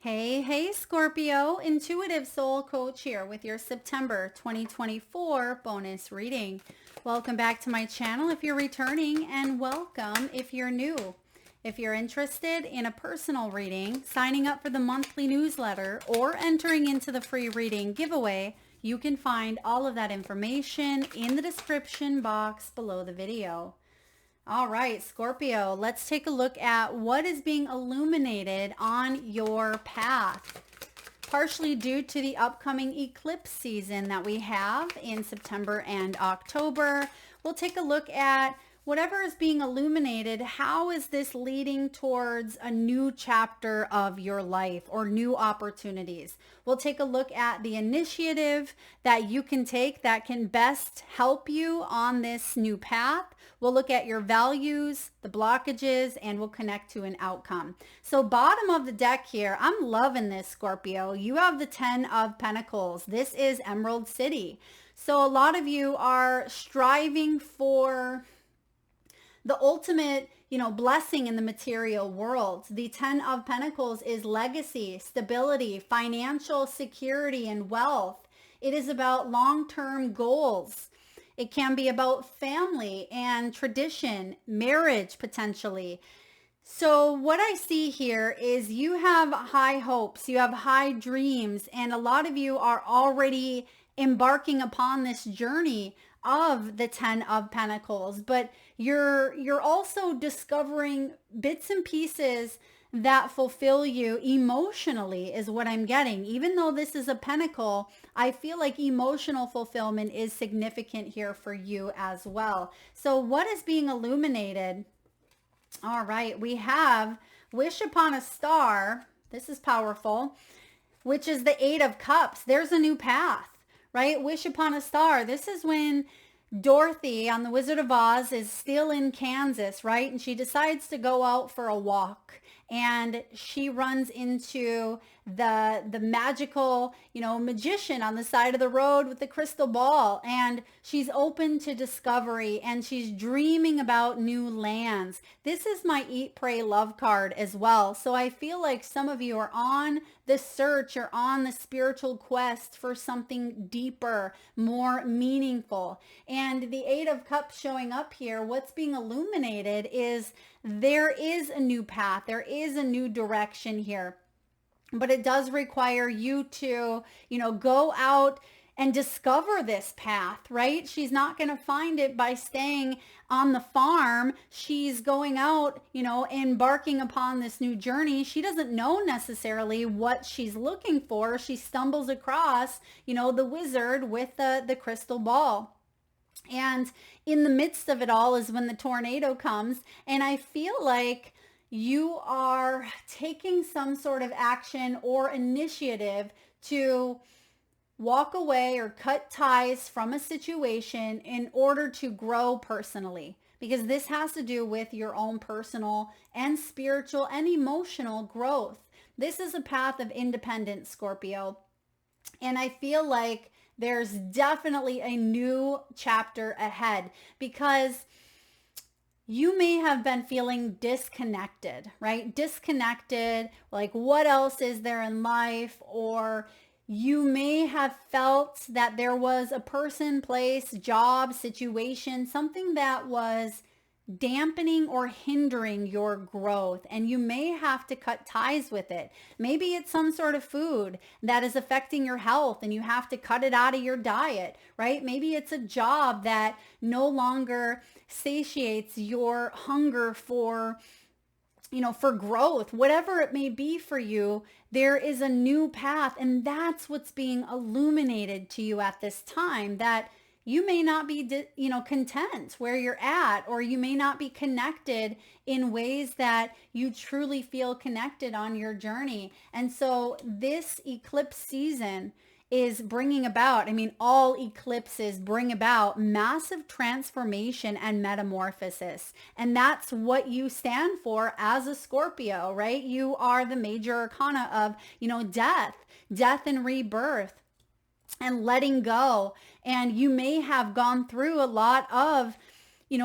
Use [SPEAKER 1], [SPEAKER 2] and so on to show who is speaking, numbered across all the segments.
[SPEAKER 1] Hey, Scorpio, Intuitive Soul Coach here with your September 2024 bonus reading. Welcome back to my channel if you're returning, and welcome if you're new. If you're interested in a personal reading, signing up for the monthly newsletter, or entering into the free reading giveaway, you can find all of that information in the description box below the video. All right, Scorpio, let's take a look at what is being illuminated on your path. Partially due to the upcoming eclipse season that we have in September and October, we'll take a look at whatever is being illuminated. How is this leading towards a new chapter of your life or new opportunities? We'll take a look at the initiative that you can take that can best help you on this new path. We'll look at your values, the blockages, and we'll connect to an outcome. So bottom of the deck here, I'm loving this, Scorpio. You have the 10 of Pentacles. This is Emerald City. So a lot of you are striving for the ultimate, blessing in the material world. The 10 of Pentacles is legacy, stability, financial security, and wealth. It is about long-term goals. It can be about family and tradition, marriage potentially. So what I see here is you have high hopes, you have high dreams, and a lot of you are already embarking upon this journey of the 10 of Pentacles, but you're also discovering bits and pieces that fulfill you emotionally is what I'm getting. Even though this is a pentacle, I feel like emotional fulfillment is significant here for you as well. So what is being illuminated? All right, we have Wish Upon a Star. This is powerful, which is the 8 of Cups. There's a new path, right? Wish Upon a Star. This is when Dorothy on The Wizard of Oz is still in Kansas, right? And she decides to go out for a walk, and she runs into the magical, magician on the side of the road with the crystal ball, and she's open to discovery, and she's dreaming about new lands. This is my Eat, Pray, Love card as well. So I feel like some of you are on the search or on the spiritual quest for something deeper, more meaningful. And the 8 of Cups showing up here, what's being illuminated is there is a new path. There is a new direction here. But it does require you to, go out and discover this path, right? She's not going to find it by staying on the farm. She's going out, embarking upon this new journey. She doesn't know necessarily what she's looking for. She stumbles across, the wizard with the crystal ball. And in the midst of it all is when the tornado comes. And I feel like you are taking some sort of action or initiative to walk away or cut ties from a situation in order to grow personally, because this has to do with your own personal and spiritual and emotional growth. This is a path of independence, Scorpio. And I feel like there's definitely a new chapter ahead, because you may have been feeling disconnected, right? Disconnected, like what else is there in life? Or you may have felt that there was a person, place, job, situation, something that was dampening or hindering your growth, and you may have to cut ties with it. Maybe it's some sort of food that is affecting your health and you have to cut it out of your diet, right? Maybe it's a job that no longer satiates your hunger for for growth. Whatever it may be for you, there is a new path, and that's what's being illuminated to you at this time, that you may not be, content where you're at, or you may not be connected in ways that you truly feel connected on your journey. And so this eclipse season is bringing about, all eclipses bring about massive transformation and metamorphosis. And that's what you stand for as a Scorpio, right? You are the major arcana of, death and rebirth and letting go. And you may have gone through a lot of,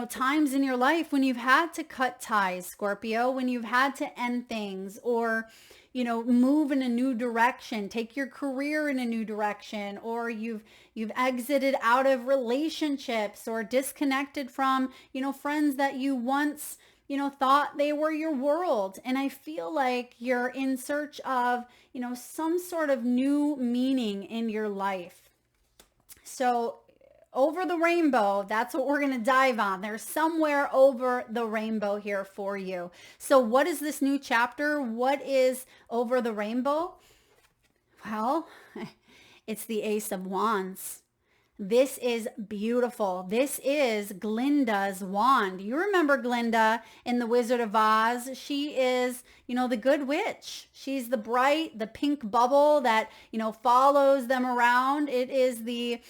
[SPEAKER 1] times in your life when you've had to cut ties, Scorpio, when you've had to end things, or move in a new direction, take your career in a new direction, or you've exited out of relationships or disconnected from, friends that you once, thought they were your world. And I feel like you're in search of, some sort of new meaning in your life. So over the rainbow, that's what we're going to dive on. There's somewhere over the rainbow here for you. So what is this new chapter? What is over the rainbow? Well, it's the Ace of Wands. This is beautiful. This is Glinda's wand. You remember Glinda in The Wizard of Oz. She is, the good witch. She's the pink bubble that, follows them around. It is the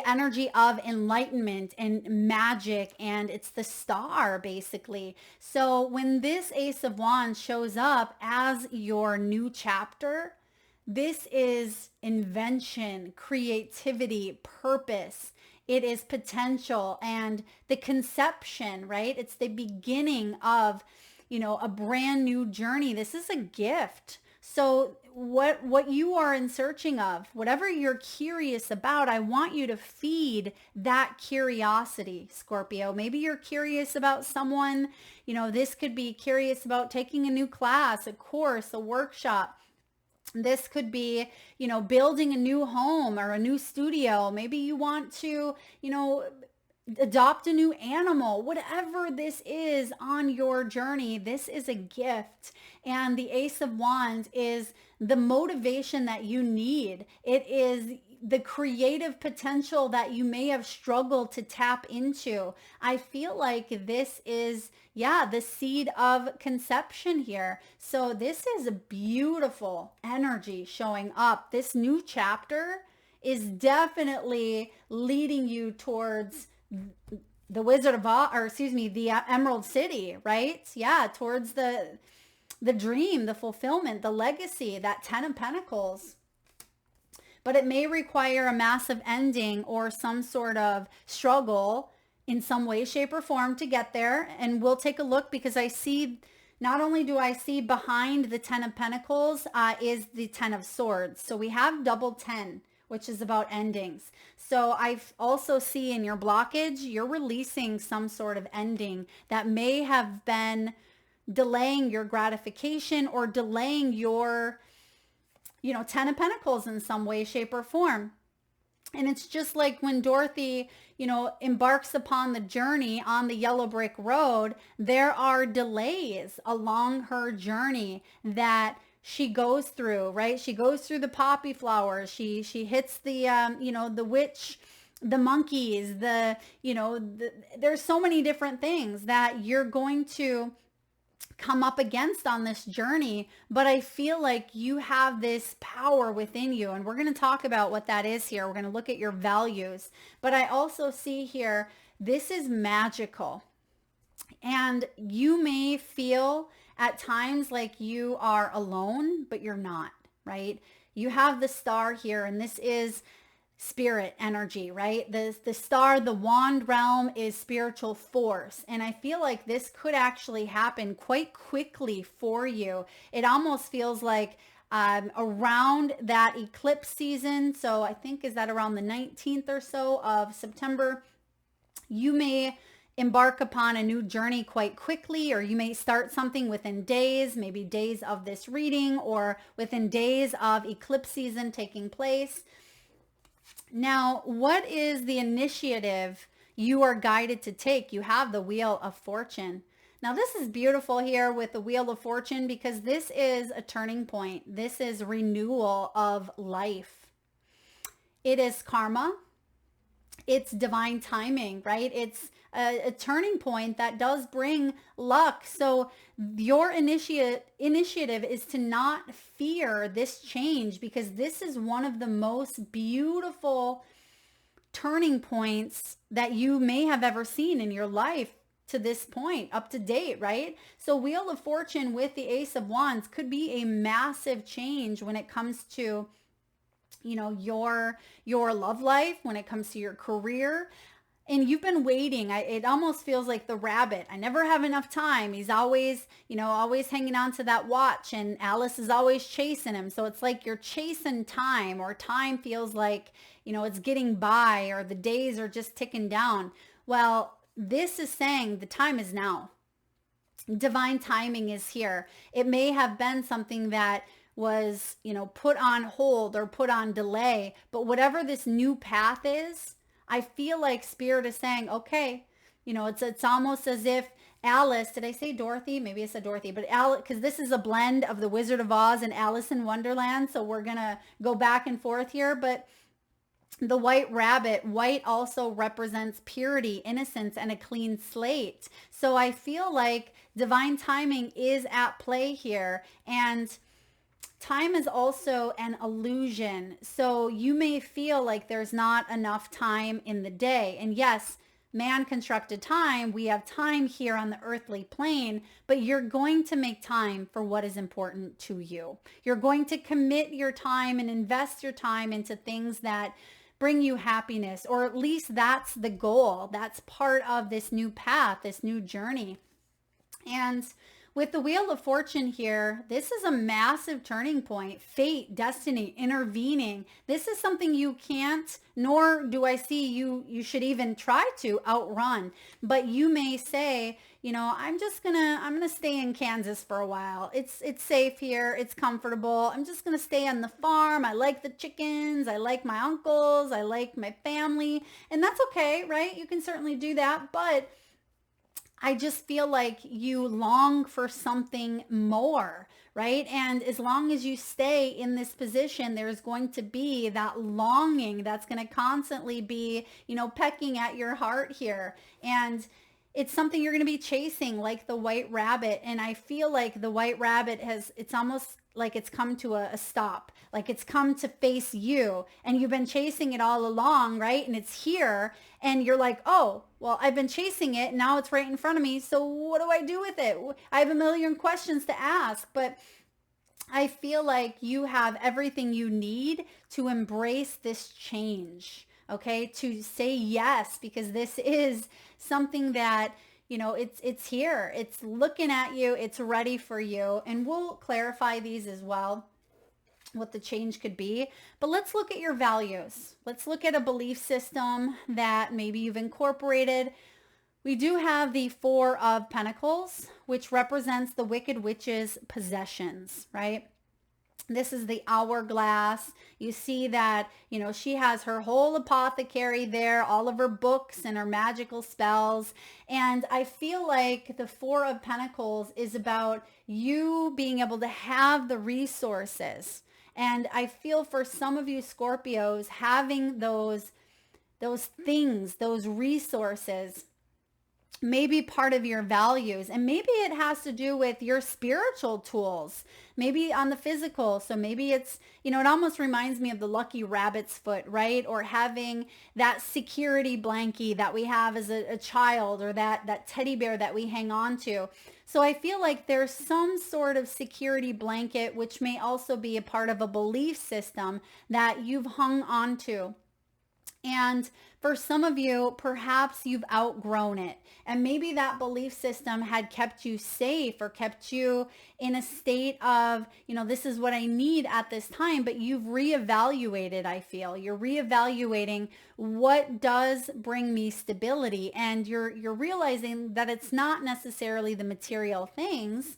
[SPEAKER 1] energy of enlightenment and magic, and it's the star basically. So when this Ace of Wands shows up as your new chapter, this is invention, creativity, purpose. It is potential and the conception, right? It's the beginning of, a brand new journey. This is a gift. So what you are in searching of, whatever you're curious about, I want you to feed that curiosity, Scorpio. Maybe you're curious about someone, this could be curious about taking a new class, a course, a workshop. This could be, building a new home or a new studio. Maybe you want to, adopt a new animal. Whatever this is on your journey, this is a gift. And the Ace of Wands is the motivation that you need. It is the creative potential that you may have struggled to tap into. I feel like this is, the seed of conception here. So this is a beautiful energy showing up. This new chapter is definitely leading you towards the Wizard of Oz, the Emerald City, right? Yeah, towards the dream, the fulfillment, the legacy, that 10 of Pentacles. But it may require a massive ending or some sort of struggle in some way, shape, or form to get there. And we'll take a look, because I see, not only do I see behind the 10 of Pentacles is the 10 of Swords. So we have double 10, which is about endings. So I also see in your blockage, you're releasing some sort of ending that may have been delaying your gratification or delaying your, 10 of Pentacles in some way, shape, or form. And it's just like when Dorothy, embarks upon the journey on the yellow brick road, there are delays along her journey that she goes through, right? She goes through the poppy flowers. She hits the, the witch, the monkeys, there's so many different things that you're going to come up against on this journey. But I feel like you have this power within you, and we're going to talk about what that is here. We're going to look at your values. But I also see here, this is magical. And you may feel at times like you are alone, but you're not, right? You have the star here, and this is spirit energy, right? The star, the wand realm is spiritual force. And I feel like this could actually happen quite quickly for you. It almost feels like around that eclipse season. So I think, is that around the 19th or so of September? You may embark upon a new journey quite quickly, or you may start something within days, maybe days of this reading, or within days of eclipse season taking place. Now, what is the initiative you are guided to take? You have the Wheel of Fortune. Now, this is beautiful here with the Wheel of Fortune, because this is a turning point. This is renewal of life. It is karma. It's divine timing, right? It's a turning point that does bring luck. So your initiative is to not fear this change, because this is one of the most beautiful turning points that you may have ever seen in your life to this point, up to date, right? So Wheel of Fortune with the Ace of Wands could be a massive change when it comes to, your love life, when it comes to your career. and you've been waiting. It almost feels like the rabbit. I never have enough time. He's always, always hanging on to that watch, and Alice is always chasing him. So it's like you're chasing time, or time feels like, it's getting by, or the days are just ticking down. Well, this is saying the time is now. Divine timing is here. It may have been something that was, put on hold or put on delay, but whatever this new path is, I feel like Spirit is saying, okay, it's almost as if Alice, did I say Dorothy? Maybe I said Dorothy, but Alice, because this is a blend of the Wizard of Oz and Alice in Wonderland. So we're going to go back and forth here, but the white rabbit, white also represents purity, innocence, and a clean slate. So I feel like divine timing is at play here. And time is also an illusion. So you may feel like there's not enough time in the day. And yes, man constructed time. We have time here on the earthly plane, but you're going to make time for what is important to you. You're going to commit your time and invest your time into things that bring you happiness, or at least that's the goal. That's part of this new path, this new journey. And with the Wheel of Fortune here, this is a massive turning point. Fate, destiny, intervening. This is something you can't, nor do I see you should even try to outrun. But you may say, I'm gonna stay in Kansas for a while. It's safe here. It's comfortable. I'm just gonna stay on the farm. I like the chickens. I like my uncles. I like my family. And that's okay, right? You can certainly do that. But I just feel like you long for something more, right? And as long as you stay in this position, there's going to be that longing that's going to constantly be, pecking at your heart here. And it's something you're going to be chasing, like the white rabbit. And I feel like the white rabbit it's almost like it's come to a stop, like it's come to face you, and you've been chasing it all along, right? And it's here, and you're like, oh, well, I've been chasing it. Now it's right in front of me. So what do I do with it? I have a million questions to ask, but I feel like you have everything you need to embrace this change, okay? To say yes, because this is something that, it's here. It's looking at you. It's ready for you. And we'll clarify these as well, what the change could be. But let's look at your values. Let's look at a belief system that maybe you've incorporated. We do have the Four of Pentacles, which represents the Wicked Witch's possessions, right? This is the hourglass. You see that, she has her whole apothecary there, all of her books and her magical spells. And I feel like the Four of Pentacles is about you being able to have the resources. And I feel for some of you Scorpios, having those things, those resources, maybe part of your values. And maybe it has to do with your spiritual tools, maybe on the physical. So maybe it's, it almost reminds me of the lucky rabbit's foot, right? Or having that security blankie that we have as a child, or that teddy bear that we hang on to. So I feel like there's some sort of security blanket, which may also be a part of a belief system that you've hung on to. And for some of you, perhaps you've outgrown it. And maybe that belief system had kept you safe, or kept you in a state of, this is what I need at this time. But you've reevaluated, I feel. You're reevaluating what does bring me stability. And you're realizing that it's not necessarily the material things,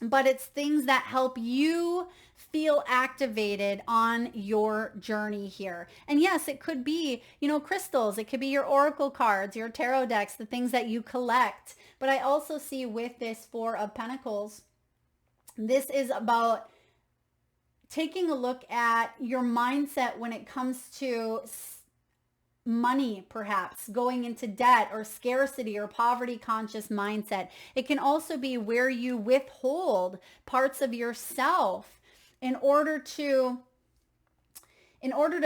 [SPEAKER 1] but it's things that help you feel activated on your journey here. And yes, it could be, crystals. It could be your oracle cards, your tarot decks, the things that you collect. But I also see with this Four of Pentacles, this is about taking a look at your mindset when it comes to money, perhaps going into debt or scarcity or poverty conscious mindset. It can also be where you withhold parts of yourself in order to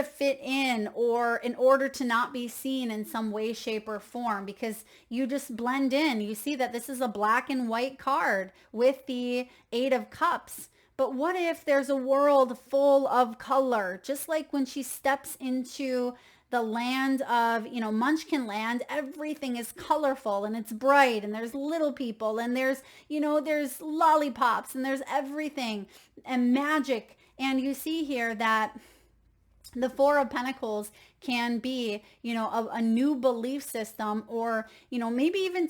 [SPEAKER 1] fit in, or in order to not be seen in some way, shape, or form, because you just blend in. You see that this is a black and white card with the Eight of Cups. But what if there's a world full of color? Just like when she steps into the land of, Munchkin land. Everything is colorful and it's bright, and there's little people, and there's, there's lollipops, and there's everything and magic. And you see here that the Four of Pentacles can be, a new belief system, or, maybe even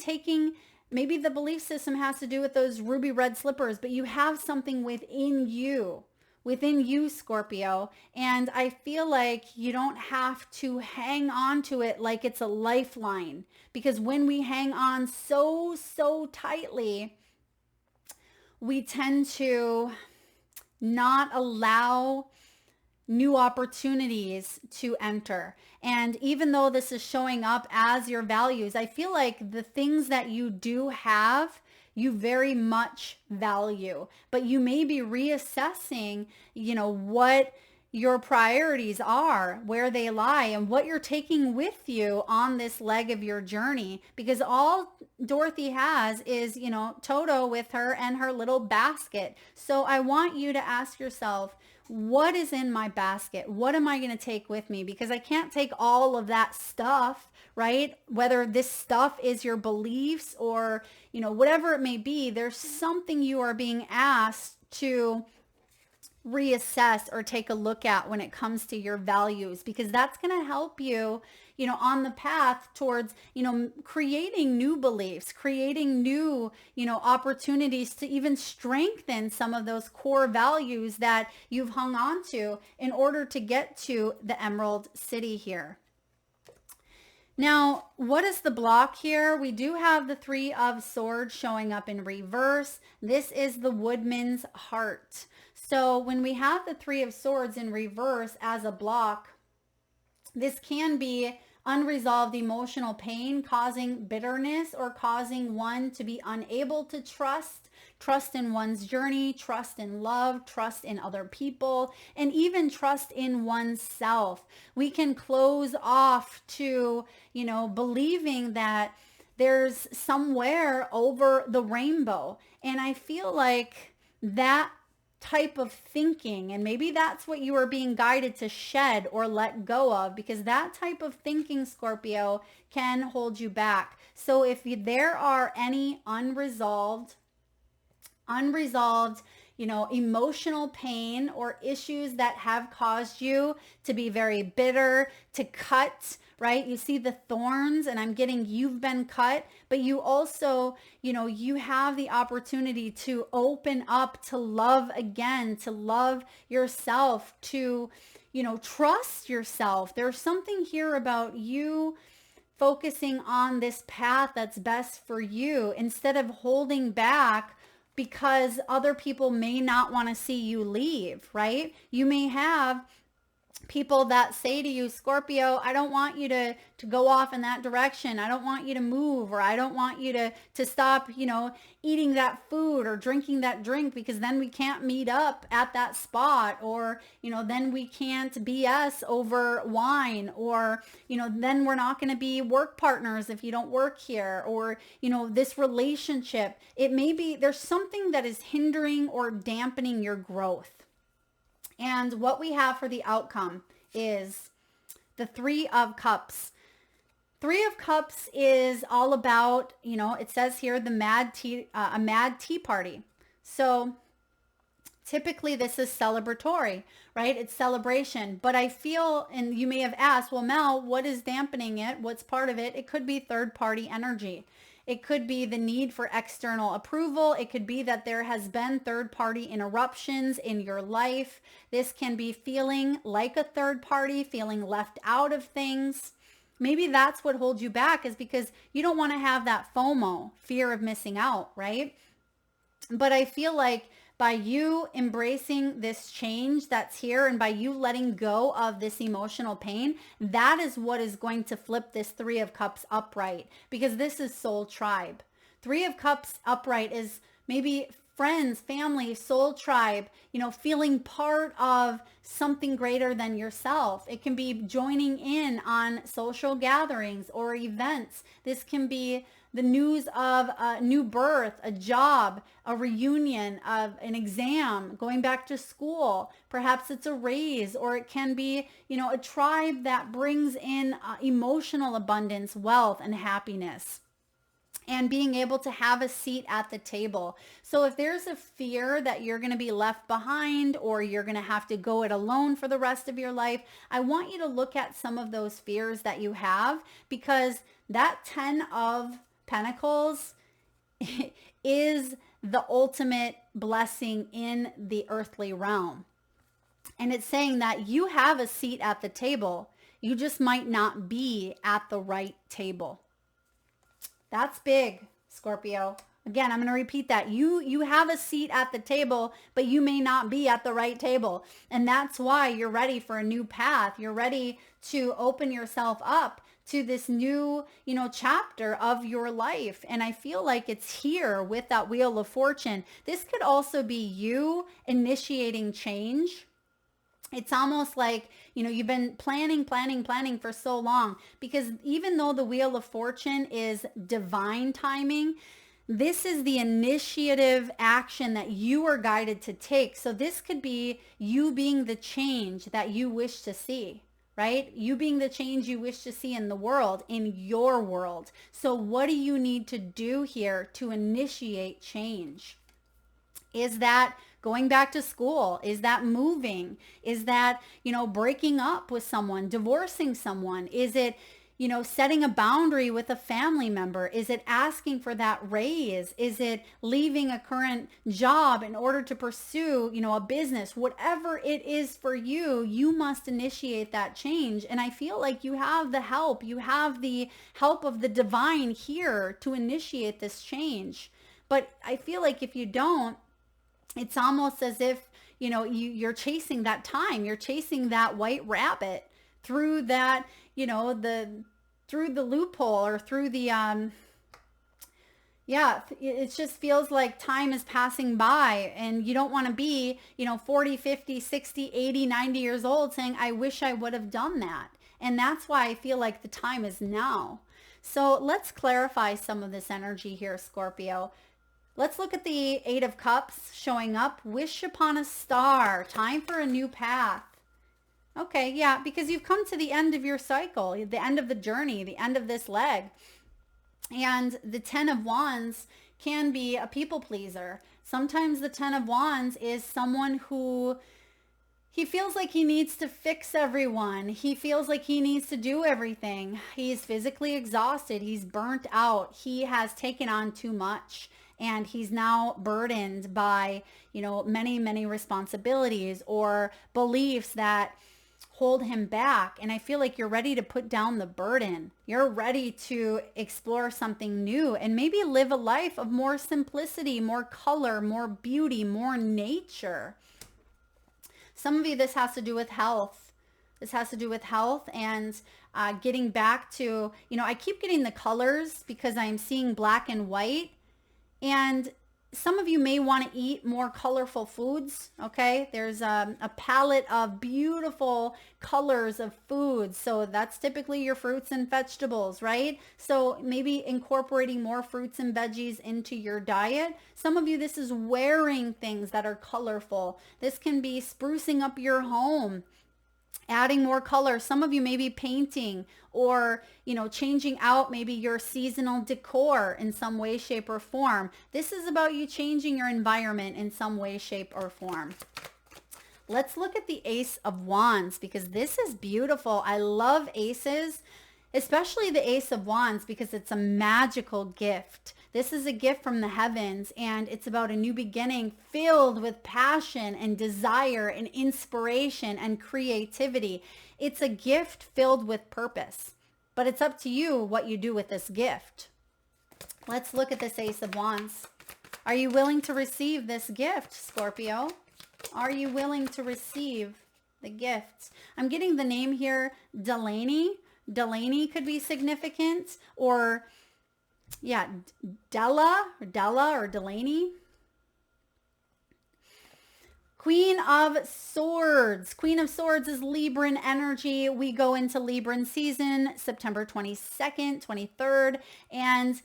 [SPEAKER 1] maybe the belief system has to do with those ruby red slippers, but you have something within you, Scorpio. And I feel like you don't have to hang on to it like it's a lifeline, because when we hang on so tightly, we tend to not allow new opportunities to enter. And even though this is showing up as your values, I feel like the things that you do have, you very much value, but you may be reassessing, what your priorities are, where they lie, and what you're taking with you on this leg of your journey. Because all Dorothy has is, Toto with her and her little basket. So I want you to ask yourself, what is in my basket? What am I going to take with me? Because I can't take all of that stuff, right? Whether this stuff is your beliefs or, whatever it may be, there's something you are being asked to reassess or take a look at when it comes to your values, because that's going to help you, on the path towards, creating new beliefs, creating new, opportunities to even strengthen some of those core values that you've hung on to in order to get to the Emerald City here. Now, what is the block here? We do have the Three of Swords showing up in reverse. This is the Woodman's Heart. So when we have the Three of Swords in reverse as a block, this can be unresolved emotional pain causing bitterness, or causing one to be unable to trust in one's journey, trust in love, trust in other people, and even trust in oneself. We can close off to, believing that there's somewhere over the rainbow. And I feel like that type of thinking, and maybe that's what you are being guided to shed or let go of, because that type of thinking, Scorpio, can hold you back. So if there are any unresolved, emotional pain or issues that have caused you to be very bitter, to cut, right? You see the thorns, and I'm getting you've been cut, but you also, you have the opportunity to open up to love again, to love yourself, to, trust yourself. There's something here about you focusing on this path that's best for you instead of holding back because other people may not want to see you leave, right? You may have people that say to you, Scorpio, I don't want you to go off in that direction. I don't want you to move, or I don't want you to stop, eating that food or drinking that drink, because then we can't meet up at that spot, or, then we can't BS over wine, or, then we're not going to be work partners if you don't work here, or, this relationship. It may be there's something that is hindering or dampening your growth. And what we have for the outcome is the Three of Cups. Three of Cups is all about, it says here, a mad tea party. So typically this is celebratory, right? It's celebration. But I feel, and you may have asked, well, Mel, what is dampening it? What's part of it? It could be third-party energy. It could be the need for external approval. It could be that there has been third-party interruptions in your life. This can be feeling like a third party, feeling left out of things. Maybe that's what holds you back, is because you don't want to have that FOMO, fear of missing out, right? But I feel like by you embracing this change that's here, and by you letting go of this emotional pain, that is what is going to flip this Three of Cups upright, because this is soul tribe. Three of Cups upright is maybe friends, family, soul tribe, feeling part of something greater than yourself. It can be joining in on social gatherings or events. This can be the news of a new birth, a job, a reunion, of an exam, going back to school. Perhaps it's a raise, or it can be, a tribe that brings in emotional abundance, wealth, and happiness, and being able to have a seat at the table. So if there's a fear that you're going to be left behind, or you're going to have to go it alone for the rest of your life, I want you to look at some of those fears that you have, because that 10 of Pentacles is the ultimate blessing in the earthly realm. And it's saying that you have a seat at the table. You just might not be at the right table. That's big, Scorpio. Again, I'm going to repeat that. You have a seat at the table, but you may not be at the right table. And that's why you're ready for a new path. You're ready to open yourself up to this new, chapter of your life. And I feel like it's here with that Wheel of Fortune. This could also be you initiating change. It's almost like, you've been planning for so long, because even though the Wheel of Fortune is divine timing, this is the initiative action that you are guided to take. So this could be you being the change that you wish to see, right? You being the change you wish to see in the world, in your world. So what do you need to do here to initiate change? Is that going back to school? Is that moving? Is that, breaking up with someone, divorcing someone? Is it, setting a boundary with a family member? Is it asking for that raise? Is it leaving a current job in order to pursue, a business? Whatever it is for you, you must initiate that change. And I feel like you have the help. You have the help of the divine here to initiate this change. But I feel like if you don't, it's almost as if, you're chasing that time. You're chasing that white rabbit through that, through the loophole, or through the, it just feels like time is passing by, and you don't want to be, 40, 50, 60, 80, 90 years old saying, I wish I would have done that. And that's why I feel like the time is now. So let's clarify some of this energy here, Scorpio. Let's look at the 8 of Cups showing up. Wish upon a star. Time for a new path. Okay, yeah, because you've come to the end of your cycle, the end of the journey, the end of this leg. And the 10 of Wands can be a people pleaser. Sometimes the 10 of Wands is someone who he feels like he needs to fix everyone. He feels like he needs to do everything. He's physically exhausted. He's burnt out. He has taken on too much. And he's now burdened by, many, many responsibilities or beliefs that hold him back. And I feel like you're ready to put down the burden. You're ready to explore something new and maybe live a life of more simplicity, more color, more beauty, more nature. Some of you, this has to do with health. This has to do with health and getting back to, I keep getting the colors because I'm seeing black and white. And some of you may want to eat more colorful foods, okay? There's a palette of beautiful colors of foods. So that's typically your fruits and vegetables, right? So maybe incorporating more fruits and veggies into your diet. Some of you, this is wearing things that are colorful. This can be sprucing up your home, adding more color. Some of you may be painting or, changing out maybe your seasonal decor in some way, shape, or form. This is about you changing your environment in some way, shape, or form. Let's look at the Ace of Wands because this is beautiful. I love aces, especially the Ace of Wands, because it's a magical gift. This is a gift from the heavens, and it's about a new beginning filled with passion and desire and inspiration and creativity. It's a gift filled with purpose, but it's up to you what you do with this gift. Let's look at this Ace of Wands. Are you willing to receive this gift, Scorpio? Are you willing to receive the gift? I'm getting the name here, Delaney. Delaney could be significant, or Della or Delaney. Queen of Swords. Queen of Swords is Libran energy. We go into Libran season September 22nd, 23rd, and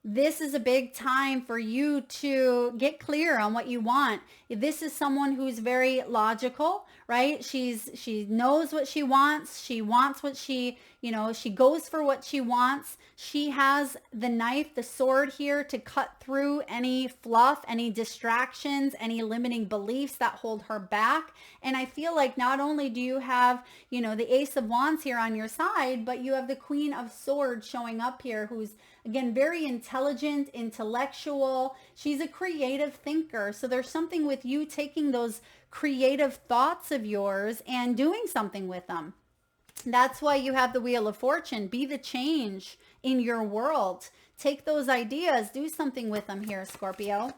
[SPEAKER 1] This is a big time for you to get clear on what you want. This is someone who's very logical, right? She knows what she wants. She wants what she goes for what she wants. She has the knife, the sword here to cut through any fluff, any distractions, any limiting beliefs that hold her back. And I feel like not only do you have, the Ace of Wands here on your side, but you have the Queen of Swords showing up here, who's again very intelligent, intellectual. She's a creative thinker. So there's something with you taking those creative thoughts of yours and doing something with them. That's why you have the Wheel of Fortune. Be the change in your world. Take those ideas, do something with them here, Scorpio.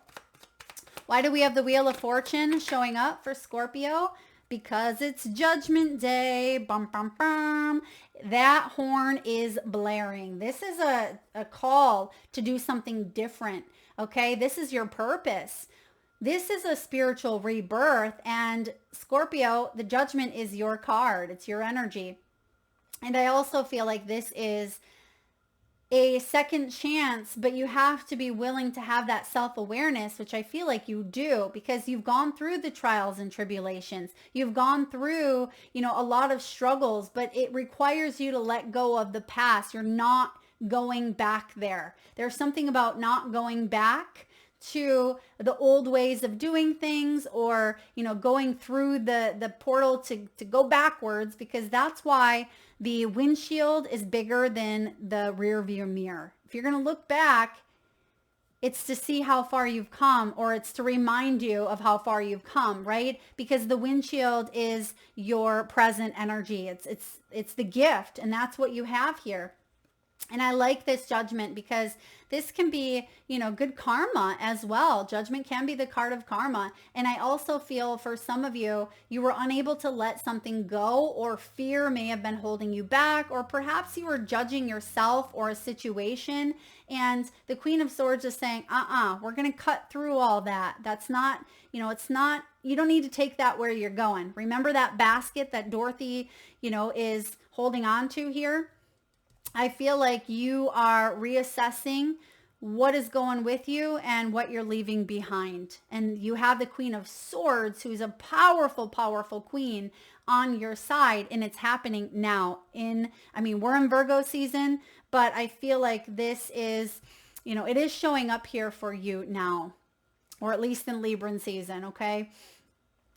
[SPEAKER 1] Why do we have the Wheel of Fortune showing up for Scorpio? Because it's Judgment Day. Bum, bum, bum. That horn is blaring. This is a call to do something different. Okay, this is your purpose. This is a spiritual rebirth. And Scorpio, the Judgment is your card. It's your energy. And I also feel like this is a second chance, but you have to be willing to have that self-awareness, which I feel like you do, because you've gone through the trials and tribulations. You've gone through, a lot of struggles, but it requires you to let go of the past. You're not going back there. There's something about not going back to the old ways of doing things, or going through the portal to go backwards, because that's why the windshield is bigger than the rear view mirror. If you're going to look back, it's to see how far you've come, or it's to remind you of how far you've come, right? Because the windshield is your present energy. It's the gift, and that's what you have here. And I like this Judgment because this can be, good karma as well. Judgment can be the card of karma. And I also feel for some of you, you were unable to let something go, or fear may have been holding you back, or perhaps you were judging yourself or a situation. And the Queen of Swords is saying, we're going to cut through all that. That's not, it's not, you don't need to take that where you're going. Remember that basket that Dorothy, is holding on to here? I feel like you are reassessing what is going with you and what you're leaving behind. And you have the Queen of Swords, who's a powerful, powerful queen on your side. And it's happening now we're in Virgo season, but I feel like this is, it is showing up here for you now, or at least in Libran season. Okay.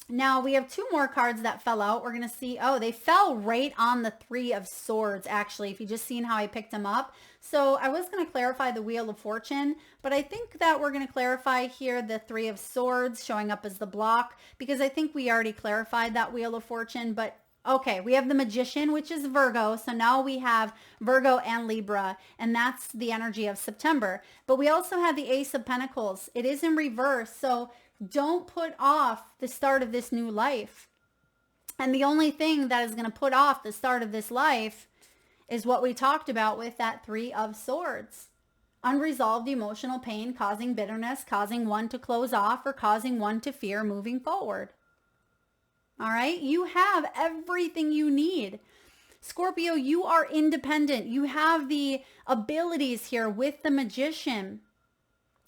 [SPEAKER 1] Now we have two more cards that fell out. We're going to see, they fell right on the Three of Swords, actually, if you just seen how I picked them up. So I was going to clarify the Wheel of Fortune, but I think that we're going to clarify here the Three of Swords showing up as the block, because I think we already clarified that Wheel of Fortune. But okay, we have the Magician, which is Virgo. So now we have Virgo and Libra, and that's the energy of September. But we also have the Ace of Pentacles. It is in reverse. So don't put off the start of this new life. And the only thing that is going to put off the start of this life is what we talked about with that Three of Swords. Unresolved emotional pain causing bitterness, causing one to close off, or causing one to fear moving forward. All right? You have everything you need. Scorpio, you are independent. You have the abilities here with the Magician.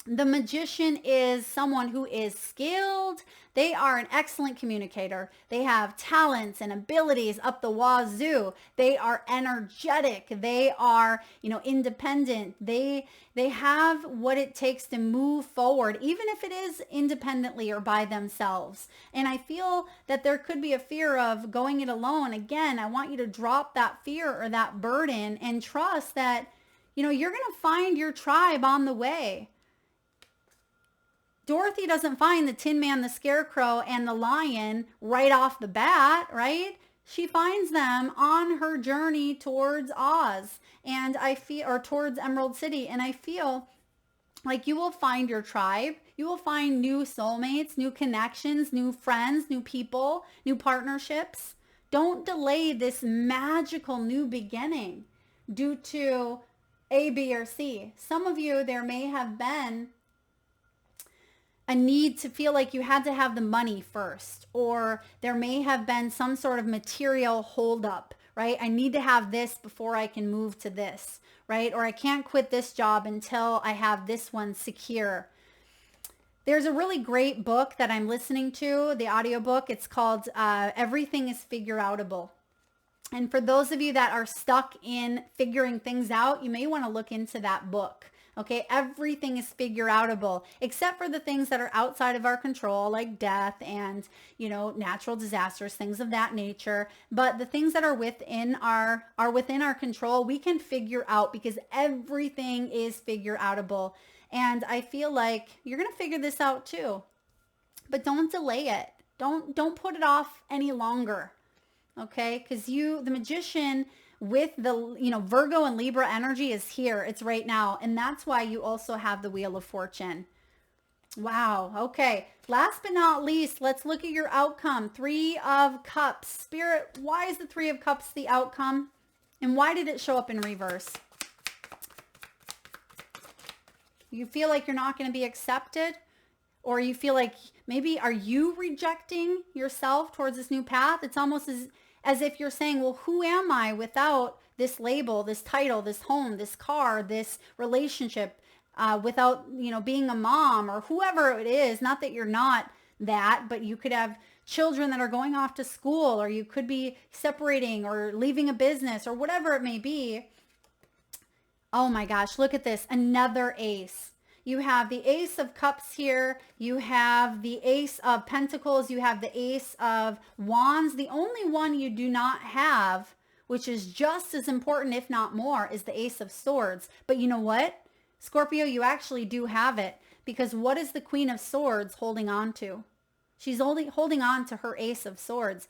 [SPEAKER 1] The Magician is someone who is skilled. They are an excellent communicator. They have talents and abilities up the wazoo. They are energetic. They are, independent. They have what it takes to move forward, even if it is independently or by themselves. And I feel that there could be a fear of going it alone. Again, I want you to drop that fear or that burden and trust that, you're going to find your tribe on the way. Dorothy doesn't find the Tin Man, the Scarecrow, and the Lion right off the bat, right? She finds them on her journey towards Oz, or towards Emerald City. And I feel like you will find your tribe. You will find new soulmates, new connections, new friends, new people, new partnerships. Don't delay this magical new beginning due to A, B, or C. Some of you, there may have been a need to feel like you had to have the money first, or there may have been some sort of material holdup, right? I need to have this before I can move to this, right? Or I can't quit this job until I have this one secure. There's a really great book that I'm listening to, the audiobook. It's called Everything is Figure Outable. And for those of you that are stuck in figuring things out, you may want to look into that book. Okay, everything is figure outable, except for the things that are outside of our control, like death and, natural disasters, things of that nature. But the things that are within our control, we can figure out, because everything is figure outable. And I feel like you're going to figure this out too. But don't delay it. Don't put it off any longer. Okay? Because the magician with the, Virgo and Libra energy is here. It's right now. And that's why you also have the Wheel of Fortune. Wow. Okay. Last but not least, let's look at your outcome. 3 of Cups. Spirit, why is the 3 of Cups the outcome? And why did it show up in reverse? You feel like you're not going to be accepted, or you feel like maybe are you rejecting yourself towards this new path? It's almost as if you're saying, well, who am I without this label, this title, this home, this car, this relationship, without, being a mom or whoever it is. Not that you're not that, but you could have children that are going off to school, or you could be separating or leaving a business or whatever it may be. Oh my gosh, look at this. Another ace. You have the Ace of Cups here. You have the Ace of Pentacles. You have the Ace of Wands. The only one you do not have, which is just as important, if not more, is the Ace of Swords. But you know what? Scorpio, you actually do have it, because what is the Queen of Swords holding on to? She's only holding on to her Ace of Swords.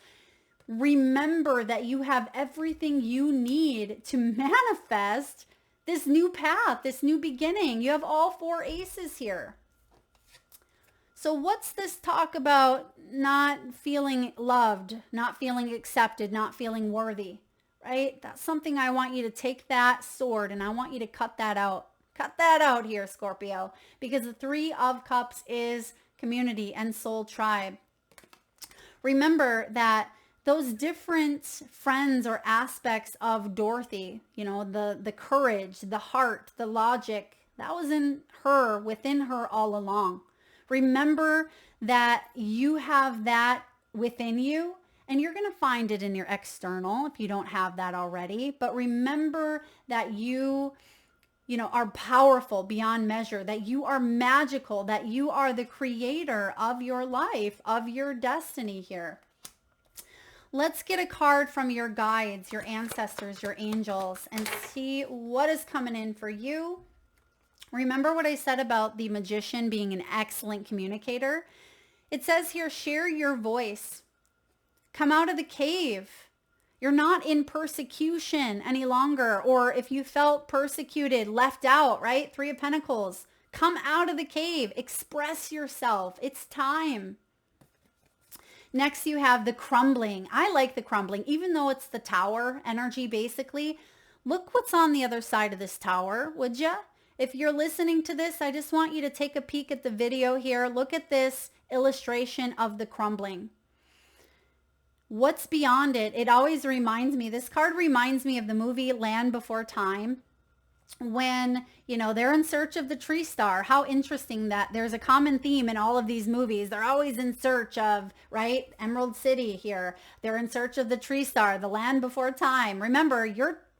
[SPEAKER 1] Remember that you have everything you need to manifest this new path, this new beginning. You have all 4 aces here. So what's this talk about not feeling loved, not feeling accepted, not feeling worthy, right? That's something I want you to take that sword and I want you to cut that out. Cut that out here, Scorpio, because the 3 of Cups is community and soul tribe. Remember that those different friends or aspects of Dorothy, the courage, the heart, the logic, that was within her all along. Remember that you have that within you, and you're going to find it in your external if you don't have that already. But remember that you are powerful beyond measure, that you are magical, that you are the creator of your life, of your destiny here. Let's get a card from your guides, your ancestors, your angels, and see what is coming in for you. Remember what I said about the magician being an excellent communicator? It says here, share your voice. Come out of the cave. You're not in persecution any longer. Or if you felt persecuted, left out, right? 3 of Pentacles. Come out of the cave. Express yourself. It's time. Next, you have the crumbling. I like the crumbling, even though it's the tower energy, basically. Look what's on the other side of this tower, would you? If you're listening to this, I just want you to take a peek at the video here. Look at this illustration of the crumbling. What's beyond it? It always reminds me, this card reminds me of the movie Land Before Time, when, they're in search of the tree star. How interesting that there's a common theme in all of these movies. They're always in search of, right? Emerald City here. They're in search of the tree star, the land before time. Remember,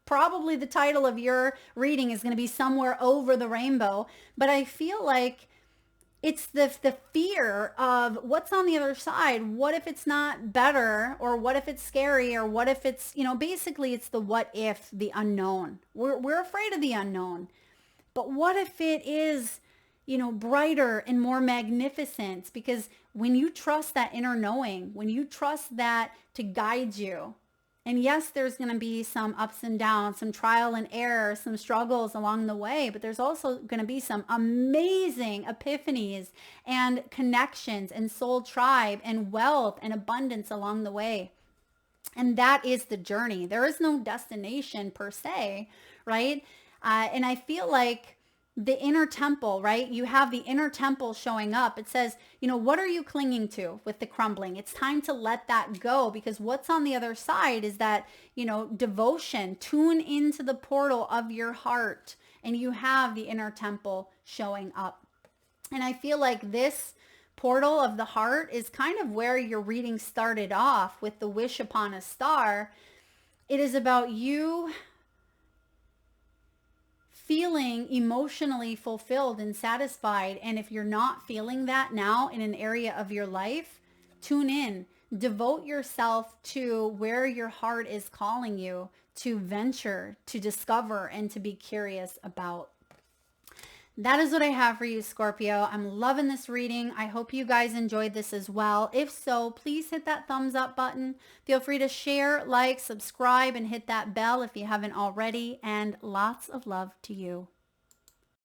[SPEAKER 1] probably the title of your reading is going to be Somewhere Over the Rainbow. But I feel like it's the fear of what's on the other side. What if it's not better? Or what if it's scary? Or what if it's, basically it's the what if, the unknown. We're afraid of the unknown. But what if it is, brighter and more magnificent? Because when you trust that inner knowing, when you trust that to guide you, and yes, there's going to be some ups and downs, some trial and error, some struggles along the way, but there's also going to be some amazing epiphanies and connections and soul tribe and wealth and abundance along the way. And that is the journey. There is no destination per se, right? And I feel like the inner temple, right? You have the inner temple showing up. It says, what are you clinging to with the crumbling? It's time to let that go, because what's on the other side is that, devotion. Tune into the portal of your heart, and you have the inner temple showing up. And I feel like this portal of the heart is kind of where your reading started off with the wish upon a star. It is about you feeling emotionally fulfilled and satisfied. And if you're not feeling that now in an area of your life, tune in. Devote yourself to where your heart is calling you to venture, to discover, and to be curious about. That is what I have for you, Scorpio. I'm loving this reading. I hope you guys enjoyed this as well. If so, please hit that thumbs up button. Feel free to share, like, subscribe, and hit that bell if you haven't already. And lots of love to you.